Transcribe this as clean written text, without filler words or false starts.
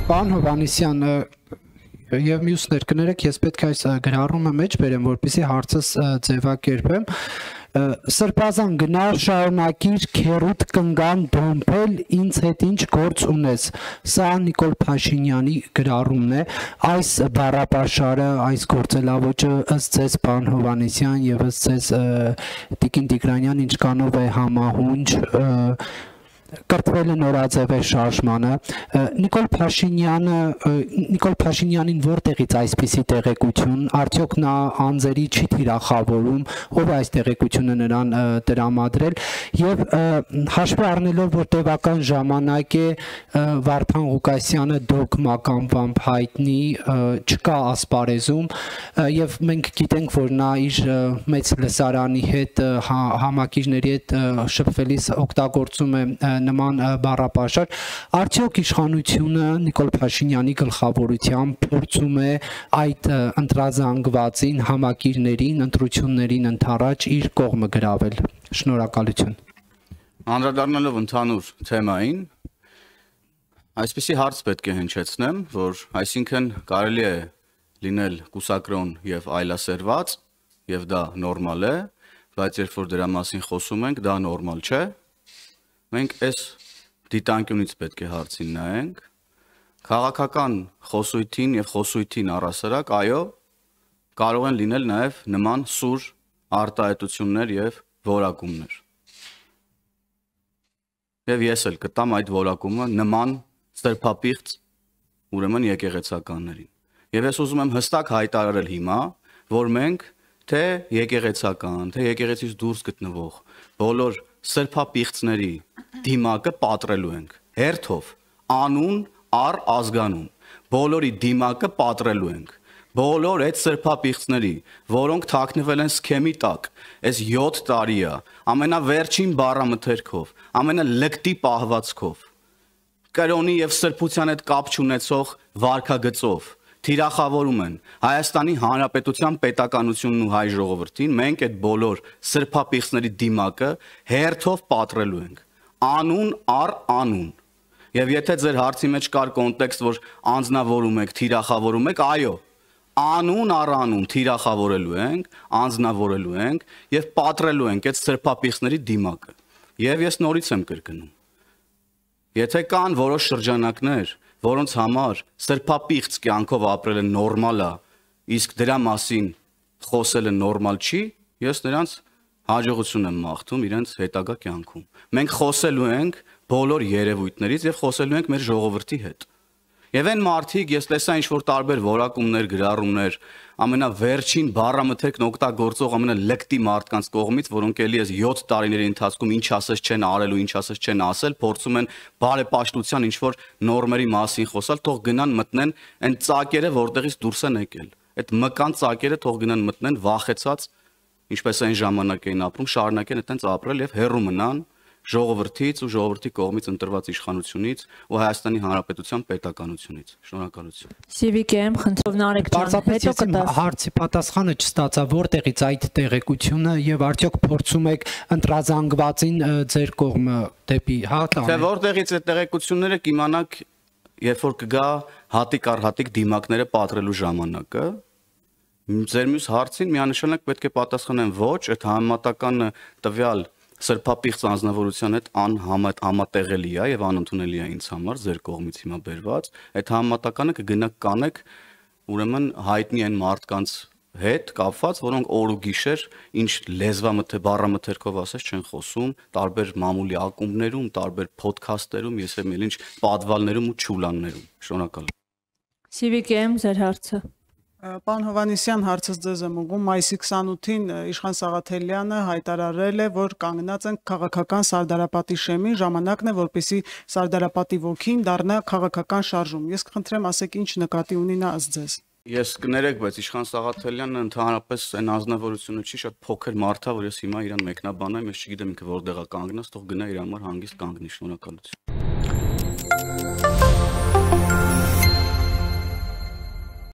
Պարոն Հովհաննիսյան, եւ մյուսներ կներեք, ես պետք է այս գրառումը մեջ բերեմ, որպեսզի հարցս ձևակերպեմ։ Սրբազան գնար շարունակիր քերուտ կնգան դոմփել ինձ հետ ինչ գործ ունես։ Սա Նիկոլ Փաշինյանի գրառումն է։ Այս բառապաշարը, այս գործելավոճը ըստ ձեզ պարոն Հովհաննիսյան եւ ըստ ձեզ Տիկին Տիգրանյան ինչքանով է համահունչ կրթվել է նորաձև է շարժմանը։ Նիկոլ Փաշինյանին որտեղից այսպիսի տեղեկություն, արդյոք նա անձերի չի թիրախավորում, ով է այս տեղեկությունը նրան տրամադրել, եւ հաշվի առնելով, որ տևական ժամանակ է Վարդան Ղուկասյանը դոգմակ անվամբ հայտնի չկա ասպարեզում, եւ մենք գիտենք, որ նա իր մեծ լսարանի հետ համակիրների հետ շփվելիս օգտագործում է նման բառապաշար, արդյոք իշխանությունը Նիկոլ Փաշինյանի գլխավորությամբ փորձում է այդ ընտրազանգվածին, համակիրներին, ընտրություններին ընդառաջ իր կողմը գրավել։ Շնորհակալություն։ Անդրադառնալով ընդհանուր թեմային, այսպիսի հարց պետք է հնչեցնեմ, որ այսինքն կարելի է լինել կուսակրոն եւ այլասերված, եւ դա նորմալ է, բայց երբ որ դրա մասին խոսում ենք, դա նորմալ չէ։ Մենք այս դիտանկյունից պետք է հարցին նայենք, քաղաքական խոսույթին եւ խոսույթին առասարակ, այո, կարող են լինել նաեւ նման սուր արտահայտություններ եւ որակումներ։ Եվ ես էլ կտամ այդ որակումը նման սրբապիղծ ուրեմն եկեղեցականներին։ Եվ ես ուզում եմ հստակ հայտարարել հիմա, որ մենք թե եկեղեցական, թե եկեղեցից դուրս գտնվող բոլոր սրբապիղծների դիմակը պատրելու ենք, հերթով, անուն առ ազգանուն, բոլորի դիմակը պատրելու ենք, բոլոր այդ սրբապիղծների, որոնք թաքնվել են սքեմի տակ, այս 7 տարի է, ամենավերջին բառամթերքով, ամենալկտի պահվածքով, կրոնի եւ սրբության հետ կապ չունեցող վարքագծով, թիրախավորում են Հայաստանի Հանրապետության պետականությունն ու հայ ժողովրդին, մենք այդ բոլոր սրբապիղծների դիմակը հերթով պատրելու ենք, անուն առ անուն, եւ եթե ձեր հարցի մեջ կար կոնտեքստ, որ անձնավորում եք, թիրախավորում եք, այո, անուն առ անուն թիրախավորելու ենք, անձնավորելու ենք եւ պատրելու ենք այդ սրբապիղծների դիմակը, եւ ես նորից եմ կրկնում, եթե կան որոշ շրջանակներ, որոնց համար սրբապիղծ կյանքով ապրելը նորմալ է, իսկ դրա մասին խոսելը նորմալ չի, ես նրանց հաջողություն եմ մաղթում իրենց հետագա կյանքում։ Մենք խոսելու ենք բոլոր երևույթներից եւ խոսելու ենք մեր ժողովրդի հետ։ Եվ այն մարդիկ, ես տեսա ինչ-որ տարբեր որակումներ, գրառումներ, ամենավերջին բառամթերքն օգտագործող ամենալկտի մարդկանց կողմից, որոնք էլի այս 7 տարիների ընթացքում ինչ ասես չեն արել ու ինչ ասես չեն ասել, փորձում են բարեպաշտության ինչ-որ նորմերի մասին խոսալ, թող գնան մտնեն այն ծակերը, որտեղից դուրս են եկել։ Այդ մկան ծակերը թող գնան մտնեն վախեցած, ինչպես այն ժամանակ էին ապրում, շարունակեն այդտենց ապրել եւ հեռու մնան ժողովրդից ու ժողովրդի կողմից ընտրված իշխանությունից ու Հայաստանի Հանրապետության պետականությունից։ Շնորհակալություն։ Civic-ը խնդրով Նարեկ ջան, հետո կտա։ Հարցի պատասխանը չստացա, որտեղից այդ տեղեկությունը եւ արդյոք փորձում եք ընտրազանգվածին ձեր կողմը դեպի Թե որտեղից այդ տեղեկությունները կիմանաք, երբ որ կգա հատիկ առ հատիկ դիմակները պատրելու ժամանակը, ձեր մյուս հարցին միանշանակ պետք է պատասխանեմ ոչ, այդ համեմատականը տվյալ սրբապիղծ անձնավորության հետ համատեղելի է եւ անընդունելի է ինձ համար ձեր կողմից հիմա բերված, այդ համեմատականը կգնաք կանեք ուրեմն հայտնի այն մարդկանց հետ կապված, որոնք օր ու գիշեր ինչ բառամթերքով ասես չեն խոսում, տարբեր մամուլի ակումբներում, տարբեր ոդքասթերում, ես եմ ինչ պատվալներում ու չուլաններում։ Շնորհակալ։ Civic-ը ձեր հարցը։ Պարոն Հովհաննիսյան, հարցս ձեզ եմ ուղղում, մայիսի 28-ին Իշխան Սաղաթելյանը հայտարարել է, որ կանգնած են քաղաքական սարդարապատի շեմին, ժամանակն է, որպեսզի սարդարապատի ոգին դառնա քաղաքական շարժում։ Ես կխնդրեմ, ասեք ինչ նկատի ունի նա ըստ ձեզ։ Ես կներեք, բայց Իշխան Սաղաթելյանը ընդհանրապես այն ազնվորությունը չի, շատ փոքր մարդ է, որ ես հիմա իրան մեկնաբանեմ, ես չգիտեմ ինքը որտեղ է կանգնած, թող գնա իր համար հանգիստ կանգնի, շնորհակալություն։